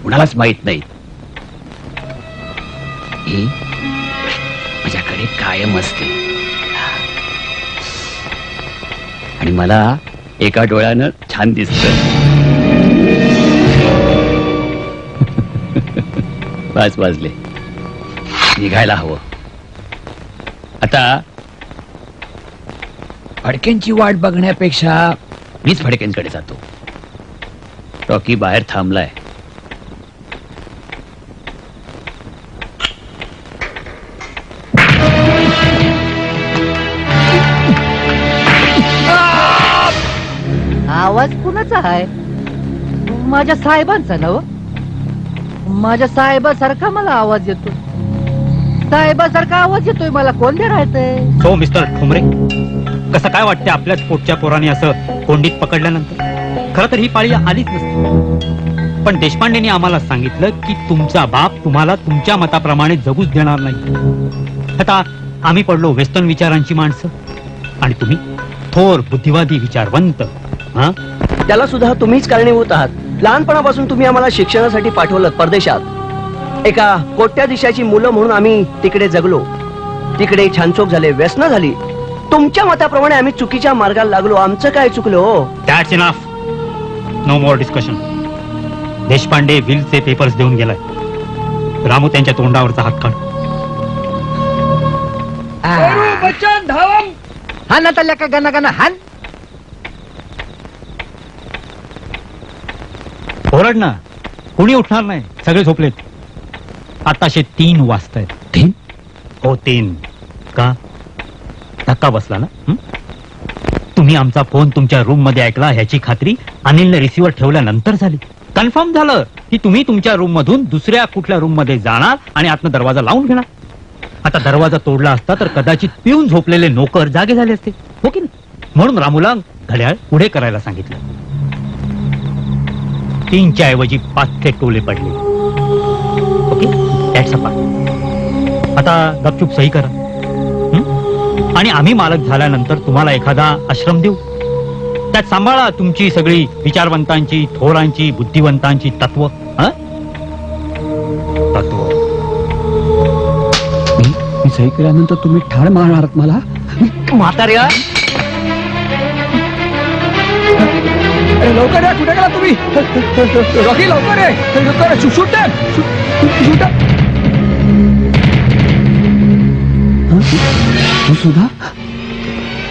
कुणालाच माहित नाही. ही माझ्याकडे कायम असते आणि मला एका डोळ्यानं छान दिसत. पाच वाजले, निघायला हवं. आता फडक्यांची वाट बघण्यापेक्षा मीच फडक्यांकडे जातो. रॉकी बाहेर थांबलाय. आवाज कुणाचा आहे? माझ्या साहेबांचा नव. माझ्या साहेबासारखा मला आवाज येतोय. साहेबासारखा आवाज येतोय मला. कोण दे राहतंय? हो मिस्टर ठोंबरे, कसं काय वाटते आपल्याच पोटच्या पोराने असं कोंडीत पकडल्यानंतर? खरं तर ही पाळी आलीच नसती, पण देशपांडेंनी आम्हाला सांगितलं की तुमचा बाप तुम्हाला तुमच्या मताप्रमाणे जगूच देणार नाही. आता आम्ही पडलो वेस्टर्न विचारांची माणसं आणि तुम्ही थोर बुद्धिवादी विचारवंत. त्याला सुद्धा तुम्हीच कारणीभूत आहात. लहानपणापासून तुम्ही आम्हाला शिक्षणासाठी पाठवलं परदेशात. एका कोट्याधीशाची मुलं म्हणून आम्ही तिकडे जगलो. तिकडे छानचोक झाले, व्यसनं झाली. तुमच्या मताप्रमाणे आम्ही चुकीच्या मार्गाला लागलो. आमचं काय चुकलं हो? That's enough. No more discussion. Deshpande विलचे पेपर्स देऊन गेलाय. रामू त्यांच्या तोंडावरचा हात काढ. हा ना त्याला का गणा गणा हान. ओरड ना, कुणी उठणार नाही. सगळे झोपलेत. आताशे 3 वाजतायत. 3? हो 3. का धक्का बसला ना? तुम्ही आमचा फोन तुमच्या रूम मध्ये ऐकला ह्याची खात्री अनिलने रिसिव्हर ठेवल्यानंतर झाली. कन्फर्म झालं की तुम्ही तुमच्या रूम मधून दुसऱ्या कुठल्या रूम मध्ये जाणार आणि आतनं दरवाजा लावून घेणार. आता दरवाजा तोडला असता तर कदाचित पिऊन झोपलेले नोकर जागे झाले असते, हो की नाही? म्हणून रामूला घड्याळ पुढे करायला सांगितलं. 3च्या ऐवजी 5चे टोले पडले. Okay, that's a part. आता गपचूप सही करा आणि आम्ही मालक झाल्यानंतर तुम्हाला एखादा आश्रम देऊ. त्यात सांभाळा तुमची सगळी विचारवंतांची, थोरांची, बुद्धिवंतांची तत्व. तत्व मी सही केल्यानंतर तुम्ही ठार मारणार मला? म्हाताऱ्या, लवकर या. कुठे गेला तुम्ही? रॉकी लवकर आहे. सुद्धा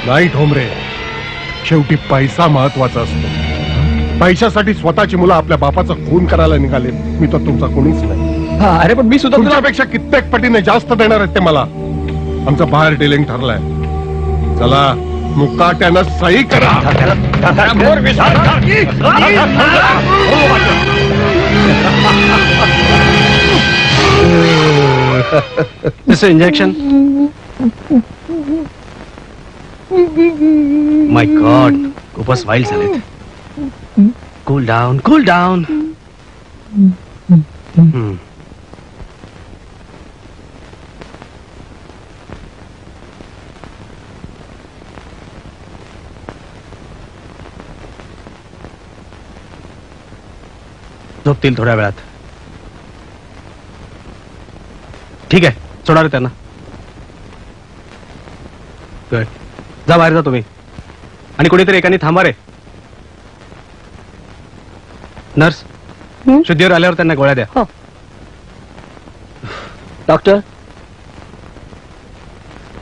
नाही ठोंबरे, शेवटी पैसा महत्वाचा असतो. पैशासाठी स्वतःची मुलं आपल्या बापाचा खून करायला निघाले. मी तर तुमचा कोणीच नाही. अरे पण मी सुद्धा तुमच्यापेक्षा कित्येक पटीने जास्त देणार आहेत ते मला. आमचं बाहेर डिलिंग ठरलंय. चला मुकाट्यानं सही करा. इंजेक्शन. माय गॉड, खूपच वाईल्ड झालेत. Cool down, cool down. झोपतील थोड्या वेळात. ठीक आहे, सोडा रे त्यांना. जा बाहेर जा तुम्ही. आणि कोणीतरी एकाने थांबा रे. नर्स, शुद्धीवर आल्यावर त्यांना गोळ्या द्या. हो. डॉक्टर,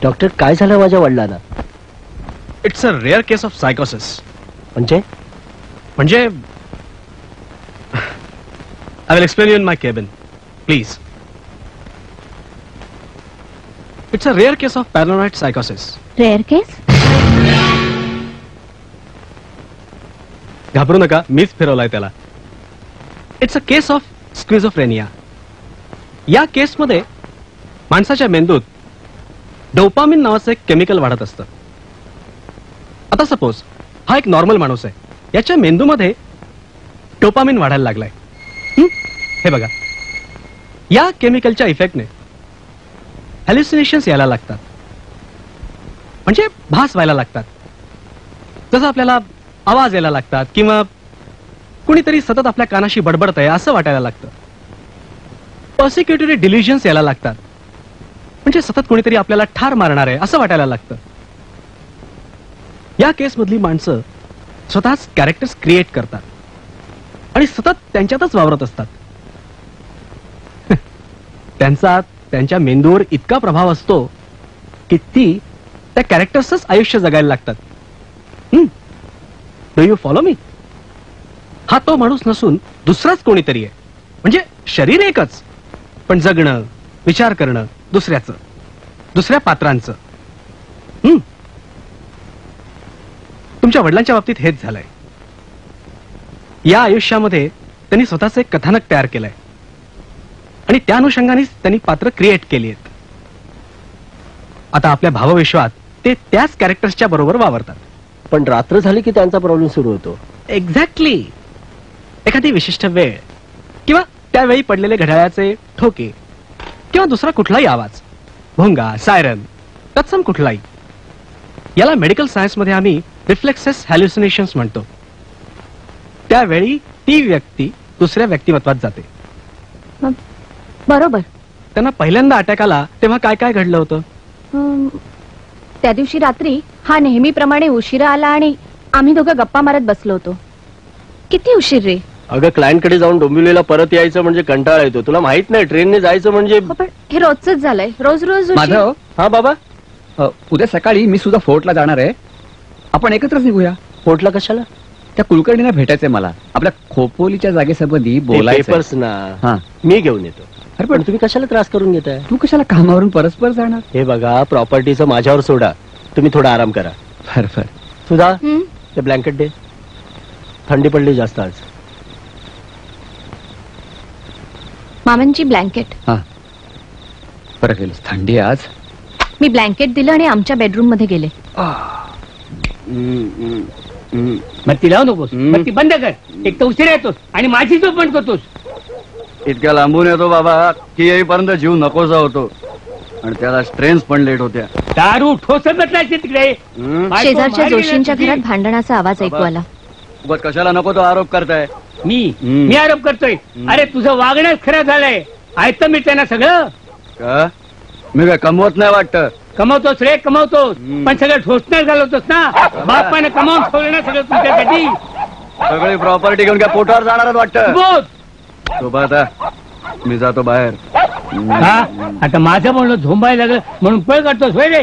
डॉक्टर काय झालं माझ्या वडिलांना? It's a rare case of सायकोसिस. म्हणजे I will explain you in my cabin, please. It's a rare case of paranoid psychosis. Rare case? घाबरू नका, मीच फिरवलाय त्याला. It's a case of schizophrenia. या केसमध्ये माणसाच्या मेंदूत डोपामिन नावाचं एक केमिकल वाढत असतं. आता सपोज हा एक नॉर्मल माणूस आहे. याच्या मेंदूमध्ये डोपामिन वाढायला लागलाय. हे बघा, या केमिकलच्या इफेक्टने हॅल्युसिनेशन्स यायला लागतात. म्हणजे भास व्हायला लागतात. जसं आपल्याला आवाज यायला लागतात किंवा कुणीतरी सतत आपल्या कानाशी बडबडतंय असं वाटायला लागतं. पर्सिक्युटरी डिलिजन्स यायला लागतात, म्हणजे सतत कुणीतरी आपल्याला ठार मारणार आहे असं वाटायला लागतं. या केसमधली माणसं स्वतःच कॅरेक्टर्स क्रिएट करतात आणि सतत त्यांच्यातच वावरत असतात. त्यांचा त्यांच्या मेंदूवर इतका प्रभाव असतो की ती त्या कॅरेक्टर्सच आयुष्य जगायला लागतात. Do you follow me? हा तो माणूस नसून दुसराच कोणीतरी आहे, म्हणजे शरीर एकच पण जगणं, विचार करणं दुसऱ्याचं, दुसऱ्या पात्रांचं. तुमच्या वडिलांच्या बाबतीत हेच झालंय. या आयुष्यामध्ये त्यांनी स्वतःचं एक कथानक तयार केलंय आणि त्या अनुषंगानेच त्यांनी पात्र क्रिएट केली आहेत. आता आपल्या भावविश्वात ते त्याच कॅरेक्टर्सच्या बरोबर वावरतात. पण रात्र झाली की त्यांचा प्रॉब्लेम सुरू होतो. एक्झॅक्टली. एखादी विशिष्ट वेळ किंवा त्यावेळी पडलेले घड्याळाचे ठोके किंवा दुसरा कुठलाही आवाज, भोंगा, सायरन, तत्सम कुठलाही, याला मेडिकल सायन्स मध्ये आम्ही रिफ्लेक्सेस हॅल्युसिनेशन्स म्हणतो. त्यावेळी ती व्यक्ती दुसऱ्या व्यक्तिमत्वात जाते. बरोबर. त्यांना पहिल्यांदा अटॅक आला तेव्हा काय काय घडलं होतं? त्या दिवशी रात्री हा नेहमीप्रमाणे उशिरा आला आणि आम्ही दोघं गप्पा मारत बसलो होतो. किती उशीर रे? अगं क्लायंट कडे जाऊन डोंबिवलीला परत यायचं म्हणजे कंटाळा येतो. तुला माहित नाही ट्रेनने जायचं म्हणजे. पण हे रोजच झालंय, रोज रोज उशीर. माधव, हा बाबा, उद्या सकाळी मी सुद्धा फोर्टला जाणार आहे. आपण एकत्रच निघूया. पोटला कशाला? त्या कुलकर्णीला भेटायचंय मला. आपल्या खोपोलीच्या जागेसंबंधी बोलायचं. पेपर्स ना. हा, मी घेऊन येतो. अरे पण तुम्ही कशाला त्रास करून घेताय? तू कशाला कामावरून परस्पर जाणार? हे बघा, प्रॉपर्टीचं माझ्यावर सोडा. तुम्ही थोडा आराम करा. बरोबर. सुधा, ते ब्लँकेट दे. थंडी पडली जास्त आज. मामांची ब्लँकेट. हा, बरं केलंस. थंडी आज. मी ब्लँकेट दिलं आणि आमच्या बेडरूम मध्ये गेले. मग ती लावू नकोस, मग ती बंद कर. एक तर उशिरा येतोस आणि माझी झोप पण करतोस. इतक्या लांबून येतो बाबा की येईपर्यंत जीव नकोसा होतो आणि त्याला ट्रेन्स पण लेट होत्या. दारू ठोसत बसलायचे तिकडे. शेजारच्या जोशींच्या घरात भांडणाचा आवाज ऐकू आला. उगाच कशाला नको तो आरोप करताय? मी आरोप करतोय? अरे तुझं वागणंच खरं झालंय. ऐकतं मी त्यांना सगळं. का मी काय कमवत नाही वाटतं? कमवतोस रे, कमवतोस, पण सगळं ठोसण्यात घालवतोस ना. बापाने कमावून ठेवलं ना सगळं तुमच्यासाठी. सगळी प्रॉपर्टी घेऊन काय पोटावर जाणारच वाटतं? बोल. शोभा, आता मी जातो बाहेर. हा, आता माझं म्हणलं झोंबायला लागलं म्हणून पळ काढतोस होय रे?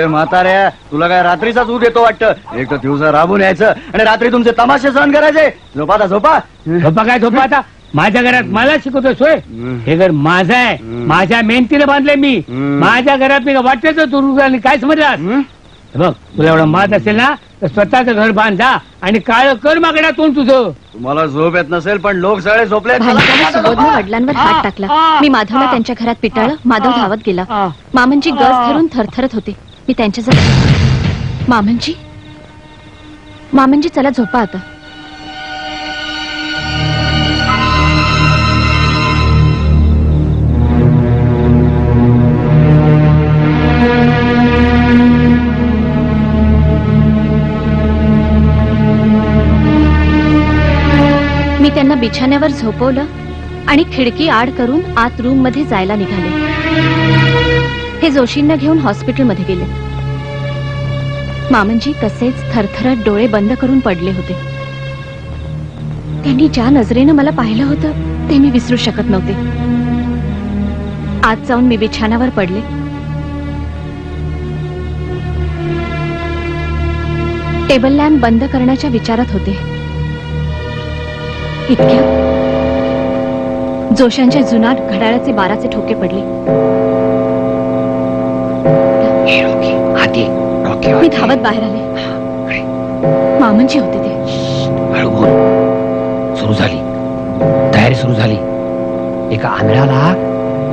ए म्हाताऱ्या, तुला काय रात्रीचाच ऊत येतो वाटतं? एक तर दिवसा राबून यायचं आणि रात्री तुमचे तमाशे सहन करायचे. झोपा आता, झोपा. झोपा काय झोपा आता? माझ्या घरात मला शिकवतोस होय? हे घर माझं आहे. माझ्या मेहनतीने बांधलंय मी. माझ्या घरात मी वाटत तू काय समजलास? बघ, तुला एवढं मात असेल ना तर स्वतःच घर बांध जा आणि काळ कर मागण्यातून तुझं. तुम्हाला झोप येत नसेल पण लोक सगळे झोपले. भांडताना सुबोधने वडिलांवर हात टाकला. मी माधवला त्यांच्या घरात पिटाळलं. माधव धावत गेला. मामांची गज धरून थरथरत होते. मी त्यांच्याजवळ. मामांजी चला झोपा आता. मी त्यांना बिछाण्यावर झोपवलं आणि खिडकी आड करून आत रूम मध्ये जायला निघाले. हे जोशींना घेऊन हॉस्पिटलमध्ये गेले. मामनजी तसेच थरथरत डोळे बंद करून पडले होते. त्यांनी ज्या नजरेनं मला पाहिलं होतं ते मी विसरू शकत नव्हते. आत जाऊन मी बिछाण्यावर पडले. टेबल लॅम्प बंद करण्याच्या विचारात होते. इतक्या जोशांच्या जुनाट घड्याळाचे 12चे ठोके पडले. मी धावत बाहेर आले. मामनजी होते ते. सुरू झाली तयारी, सुरू झाली. एका आंधळाला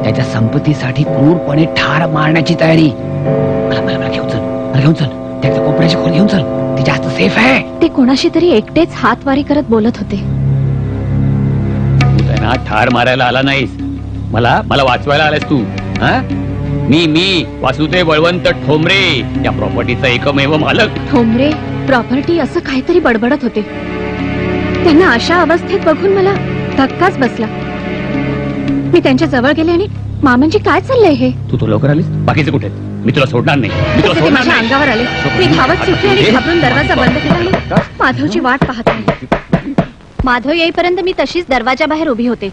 त्याच्या संपत्तीसाठी क्रूरपणे ठार मारण्याची तयारी. मला घेऊन चल, मला घेऊन चल. त्याच्या कोपऱ्याची खोल घेऊन चल, ती जास्त सेफ आहे. ते कोणाशी तरी एकटेच हातवारी करत बोलत होते. ना ठार मारायला आला नाहीस, मला वाचवायला आलास तू. मी वासुदेव बळवंत ठोंबरे, या प्रॉपर्टीचा एकमेव मालक. ठोंबरे प्रॉपर्टी असं काहीतरी बडबडत होते. त्यांना अशा अवस्थेत बघून मला धक्काच बसला. मी त्यांच्या जवळ गेले आणि मामांजी काय चाललंय हे? तू लवकर आलीस, बाकीचे कुठे आहेत? मी तुला सोडणार नाही, मी तुला ते सोडणार माझ्या नाही. अंगावर आले. मी धावत सुटले आणि घाबरून दरवाजा बंद केला आणि माधवची वाट पाहत राहिले. माधव येईपर्यंत मी तशीच दरवाजाबाहेर उभी होते.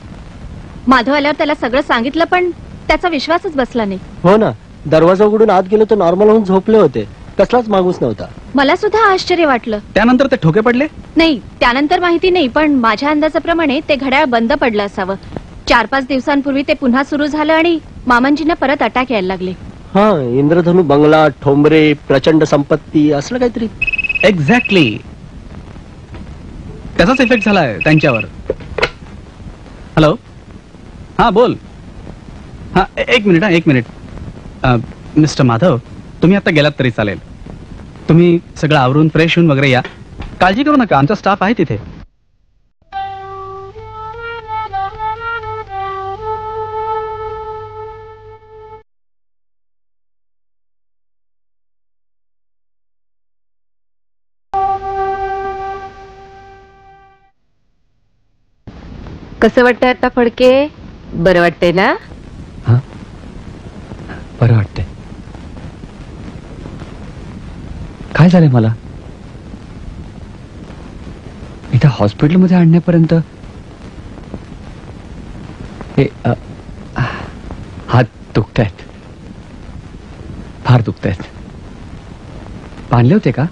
माधव आल्यावर त्याला सगळं सांगितलं, पण त्याचा विश्वासच बसला नाही. हो ना, दरवाजा उघडून आत गेलो तर नॉर्मल होऊन झोपले होते, कसलाच मागूस नव्हता. मला सुद्धा आश्चर्य वाटलं. त्यानंतर ते ठोके पडले. नाही, त्यानंतर माहिती नाही, पण माझ्या अंदाजाप्रमाणे ते घड्याळ बंद पडलं असावं. 4-5 दिवसांपूर्वी ते पुन्हा सुरू झालं आणि मामांजींना परत अटॅक यायला लागले. हा, इंद्रधनु बंगला, ठोंबरे, प्रचंड संपत्ती असलं काहीतरी. एक्झॅक्टली, त्याचाच इफेक्ट झालाय त्यांच्यावर. हॅलो, हा बोल. हा, एक मिनिट. मिस्टर माधव, तुम्ही आता गेलात तरी चालेल. तुम्ही सगळं आवरून फ्रेश होऊन वगैरे या. काळजी करू नका, आमचा स्टाफ आहे तिथे. कसं वाटतंय आता फडके? बरं वाटतंय ना? बरं वाटतंय. काय झालंय मला? इथं हॉस्पिटलमध्ये आणण्यापर्यंत हे हात दुखतायत, फार दुखतायत. बांधले होते का?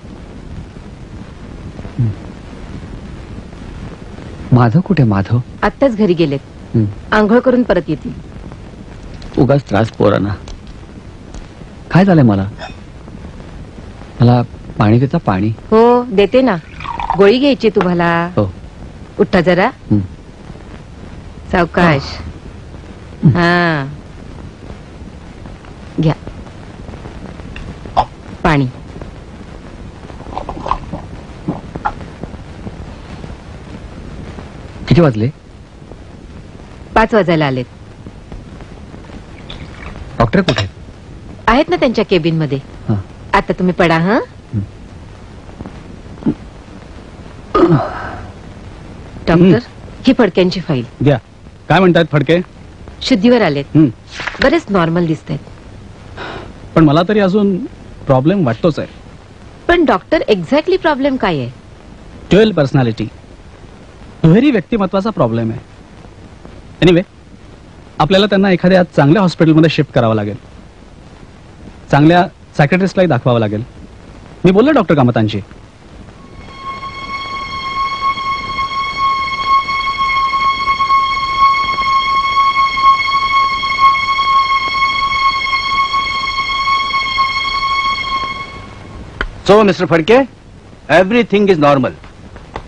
माधव कुठे? माधव आत्ताच घरी गेलेत. आंघोळ करून परत येतील. उगाच त्रास पोरांना. काय झालंय मला? मला पाणी देता? पाणी? हो, देते ना. गोळी घ्यायची तुम्हाला. हो. उठा जरा. सावकाश. हा, घ्या पाणी. किती वाजले? 5 वाजायला आलेत. डॉक्टर कुठे आहेत ना त्यांच्या केबिन मध्ये. आता तुम्ही पडा. हा, डॉक्टर, ही फडक्यांची फाईल द्या. काय म्हणतायत फडके? शुद्धीवर आलेत. बरेच नॉर्मल दिसत आहेत. पण मला तरी अजून प्रॉब्लेम वाटतोच आहे. पण डॉक्टर, एक्झॅक्टली प्रॉब्लेम काय आहे? ड्युअल पर्सनॅलिटी, दुहेरी व्यक्तिमत्वाचा प्रॉब्लेम आहे. एनिवे, आपल्याला त्यांना एखाद्या चांगल्या हॉस्पिटलमध्ये शिफ्ट करावं लागेल. चांगल्या सायकॅट्रिस्टलाही दाखवावं लागेल. मी बोललो डॉक्टर कामतांशी. So mister Phadke, everything is normal.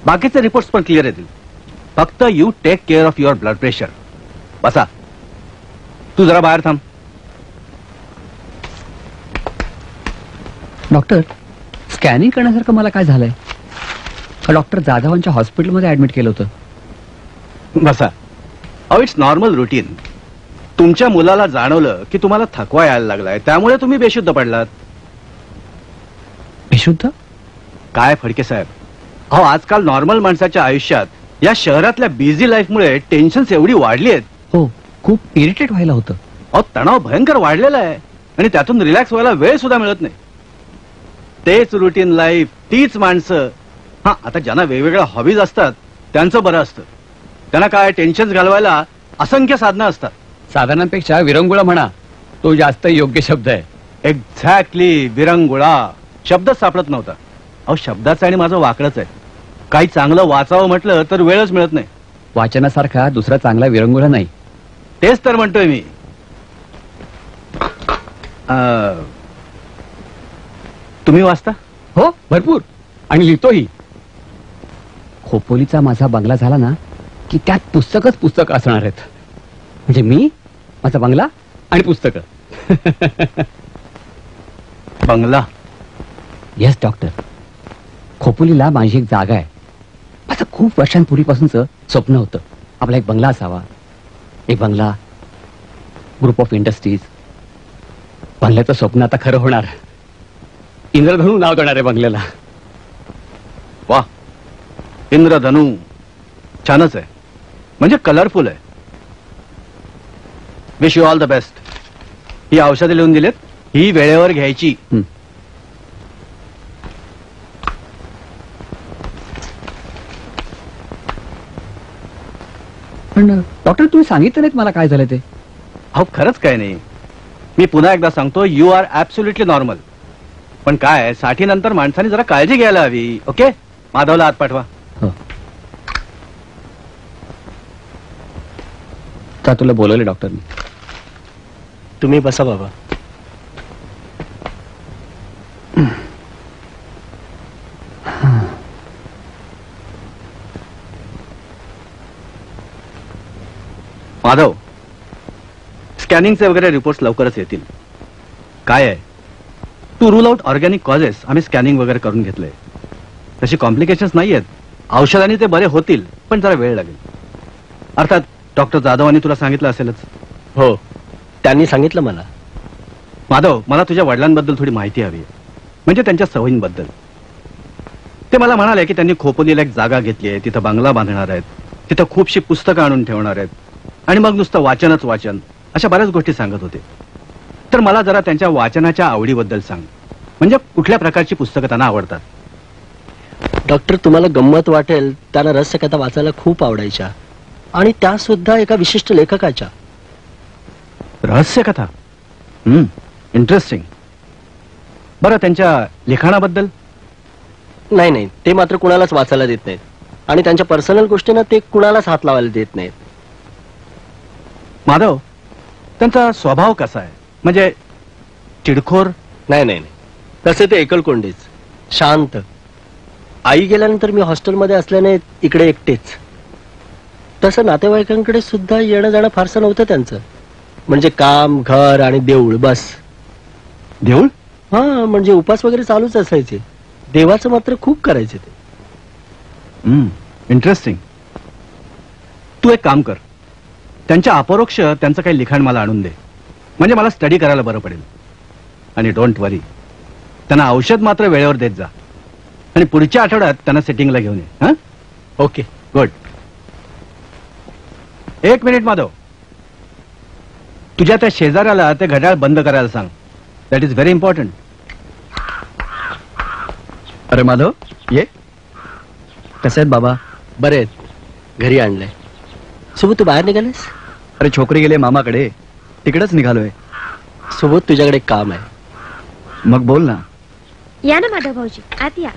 बाकीचे रिपोर्ट्स पण क्लिअर येतील. फक्त you take care of your blood pressure. बसा. तू जरा बाहेर थांब. डॉक्टर, स्कॅनिंग करण्यासारखं मला काय झालंय? डॉक्टर जाधवांच्या हॉस्पिटलमध्ये ऍडमिट केलं होतं. बसा. अहो, इट्स नॉर्मल रुटीन. तुमच्या मुलाला जाणवलं की तुम्हाला थकवा यायला लागलाय, त्यामुळे तुम्ही बेशुद्ध पडलात. बेशुद्ध? काय फडके साहेब, अहो आजकाल नॉर्मल माणसाच्या आयुष्यात या शहरातल्या बिझी लाईफमुळे टेन्शन्स एवढी वाढली आहेत. हो, खूप इरिटेट व्हायला होतं. अहो, तणाव भयंकर वाढलेला आहे आणि त्यातून रिलॅक्स व्हायला वेळ सुद्धा मिळत नाही. तेच रुटीन लाईफ, तीच माणसं. हा, आता ज्यांना वेगवेगळ्या हॉबीज असतात त्यांचं बरं असतं. त्यांना काय टेन्शन घालवायला असंख्य साधनं असतात. साधनांपेक्षा विरंगुळा म्हणा, तो जास्त योग्य शब्द आहे. एक्झॅक्टली, विरंगुळा शब्दच सापडत नव्हता. अहो, शब्दाचं आणि माझं वाकडच आहे. काही चांगलं वाचावं म्हटलं तर वेळच मिळत नाही. वाचनासारखा दुसरा चांगला विरंगुळा नाही. तेच तर म्हणतोय मी. तुम्ही वाचता? हो, भरपूर. आणि लिहितोही. खोपोलीचा माझा बंगला झाला ना की त्यात पुस्तकच पुस्तक असणार आहेत. म्हणजे मी, माझा बंगला आणि पुस्तकं. बंगला? Yes doctor. खोपोलीला माझी एक जागा आहे. असं खूप वर्षांपूर्वीपासूनच स्वप्न होतं, आपला एक बंगला असावा. एक बंगला, ग्रुप ऑफ इंडस्ट्रीज. बंगल्याचं स्वप्न आता खरं होणार. इंद्रधनु नाव देणार आहे बंगल्याला. वा, इंद्रधनु. छानच आहे, म्हणजे कलरफुल आहे. Wish you all the best. ही औषधं लिहून दिलेत, ही वेळेवर घ्यायची. पण डॉक्टर तुम्ही सांगितलं नाहीत मला काय झालं ते. अहो खरंच काय नाही, मी पुन्हा एकदा सांगतो, यू आर ऍब्सोल्युटली नॉर्मल. पण काय 60 नंतर माणसाने जरा काळजी घ्यायला हवी. ओके, माधवला आत पाठवा. का तुला बोलवले डॉक्टरनी? तुम्ही बसा बाबा. माधव, स्कॅनिंगचे वगैरे रिपोर्ट्स लवकरच येतील. काय आहे, to rule out organic causes आम्ही स्कॅनिंग वगैरे करून घेतलंय. तशी कॉम्प्लिकेशन्स नाही आहेत. औषधांनी ते बरे होतील, पण जरा वेळ लागेल. अर्थात डॉक्टर जाधवांनी तुला सांगितलं असेलच. हो, त्यांनी सांगितलं मला. माधव, मला तुझ्या वडिलांबद्दल थोडी माहिती हवी आहे, म्हणजे त्यांच्या सवयींबद्दल. ते मला म्हणाले की त्यांनी खोपोलीला एक जागा घेतली आहे, तिथं बंगला बांधणार आहेत, तिथं खूपशी पुस्तकं आणून ठेवणार आहेत, आणि मग नुसतं वाचनच वाचन, अशा बऱ्याच गोष्टी सांगत होते. तर मला जरा त्यांच्या वाचनाच्या आवडीबद्दल सांग, म्हणजे कुठल्या प्रकारची पुस्तकं त्यांना आवडतात. डॉक्टर, तुम्हाला गंमत वाटेल, त्यांना रहस्यकथा वाचायला खूप आवडायच्या, आणि त्या सुद्धा एका विशिष्ट लेखकाच्या. रहस्यकथा? इंटरेस्टिंग. बरं, त्यांच्या लिखाणाबद्दल? नाही नाही, ते मात्र कुणालाच वाचायला देत नाहीत, आणि त्यांच्या पर्सनल गोष्टींना ते कुणालाच हात लावायला देत नाहीत. माधव, त्यांचा स्वभाव कसा आहे, म्हणजे चिडखोर? नाही नाही नाही, तसे ते एकलकोंडीच, शांत. आई गेल्यानंतर मी हॉस्टेलमध्ये असल्याने इकडे एकटेच. तसं नातेवाईकांकडे सुद्धा येणं जाणं फारसं नव्हतं त्यांचं. म्हणजे काम, घर आणि देऊळ, बस. देऊळ? हा, म्हणजे उपास वगैरे चालूच असायचे. देवाचं मात्र खूप करायचे ते. इंटरेस्टिंग. तू एक काम कर, त्यांच्या अपरोक्ष त्यांचं काही लिखाण मला आणून दे, म्हणजे मला स्टडी करायला बरं पडेल. आणि डोंट वरी, त्यांना औषध मात्र वेळेवर देत जा, आणि पुढच्या आठवड्यात त्यांना सेटिंगला घेऊन ये. हा, ओके, गुड. एक मिनिट माधव, तुझ्या त्या शेजाऱ्याला ते घड्याळ बंद करायला सांग. That is very important. अरे माधव, ये. कसे आहेत बाबा? बरे आहेत, घरी आणलंय. सुबोध, तू बाहेर निघालेस? अरे छोकरी गेले मामाकडे, तिकडेच निघालोय. सुबोध, तुझ्याकडे एक काम आहे. मग बोल ना. या ना माधव भाऊजी, आत या.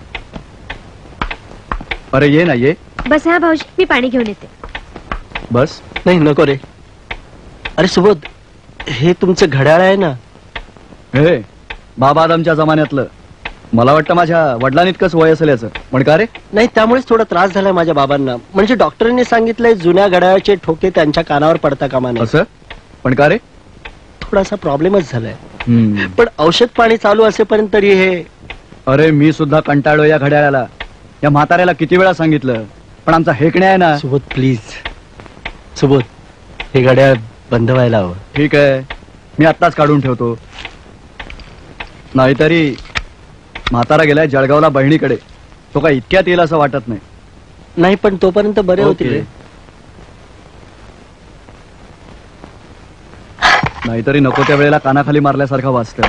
अरे ये ना, ये. बस हा भाऊजी, मी पाणी घेऊन येते. बस. नाही, नको रे. अरे सुबोध, हे तुमचं घड्याळ आहे ना? हे बाबा आदमच्या जमान्यातलं. मला वाटतं माझ्या वडिलांइतकंच वय असेल याचं. पण का रे? नाही, त्यामुळेच थोडा त्रास झालाय माझ्या बाबांना. म्हणजे डॉक्टरांनी सांगितलंय जुन्या घड्याळाचे ठोके त्यांच्या कानावर पडता कामा नये. असं? पण का रे? थोडासा प्रॉब्लेमच झालाय. पण औषध पाणी चालू असेपर्यंत तरी हे. अरे मी सुद्धा कंटाळलो या घड्याळाला. या म्हाताऱ्याला किती वेळा सांगितलं, पण आमचा हेकणे आहे ना. सुबोध प्लीज, सुबोध, हे घड्याळ बंद व्हायला हवं. ठीक आहे, मी आत्ताच काढून ठेवतो. नाहीतरी म्हातारा गेलाय जळगावला बहिणीकडे. तो काय इतक्यात येईल असं वाटत नाही. नाही, पण तोपर्यंत बरे होतील. नाहीतरी नको त्या वेळेला कानाखाली मारल्यासारखं वाचतं.